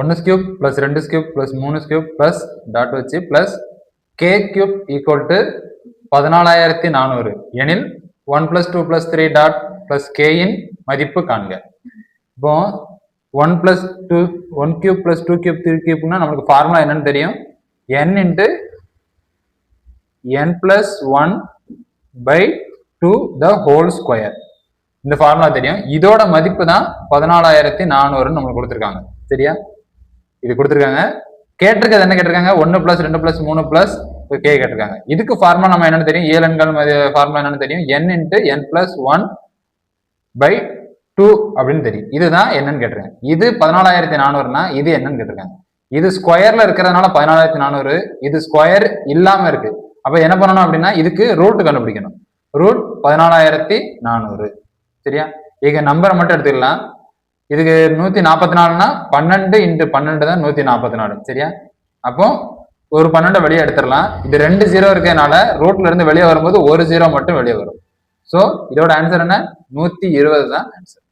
1 cube plus 2 cube plus 3 cube plus dot வச்சு plus K cube equal to 14400 எனில் 1 plus 2 plus 3 dot plus கேயின் மதிப்பு காண்க. இப்போ 1 பிளஸ் 2 1 கியூப் பிளஸ் 2 கியூப் 3 கியூப்னா நமக்கு ஃபார்முலா என்னன்னு தெரியும். n into n plus 1 by 2 the whole square. இந்த ஃபார்முலா தெரியும். இதோட மதிப்பு தான் 14400 நம்மளுக்கு கொடுத்துருக்காங்க. சரியா? இது கொடுத்துருக்காங்க. கேட்டிருக்கிறது என்ன கேட்டிருக்காங்க? 1 பிளஸ் 2 பிளஸ் 3 பிளஸ் கே கேட்டிருக்காங்க. இதுக்கு ஃபார்முலா நம்ம என்னன்னு தெரியும்? ஏழெண்கள் ஃபார்முலா என்னன்னு தெரியும்? n into n plus 1 by 2 அப்படின்னு தெரியும். இதுதான் என்னன்னு கேட்டிருக்காங்க. இது 14400னா இது என்னன்னு கேட்டிருக்காங்க. இது ஸ்கொயர்ல இருக்கிறதுனால 14400, இது ஸ்கொயர் இல்லாம இருக்கு. அப்ப என்ன பண்ணணும் அப்படின்னா இதுக்கு ரூட் கண்டுபிடிக்கணும். ரூட் 14400. சரியா? இங்க நம்பரை மட்டும் எடுத்துக்கலாம். இதுக்கு 144னா 12 இன்ட்டு 12 தான் 144. சரியா? அப்போ ஒரு 12 வெளியே எடுத்துடலாம். இது 2 0 இருக்கனால ரூட்ல இருந்து வெளியே வரும்போது ஒரு 0 மட்டும் வெளியே வரும். ஸோ இதோட ஆன்சர் என்ன? 120 தான் ஆன்சர்.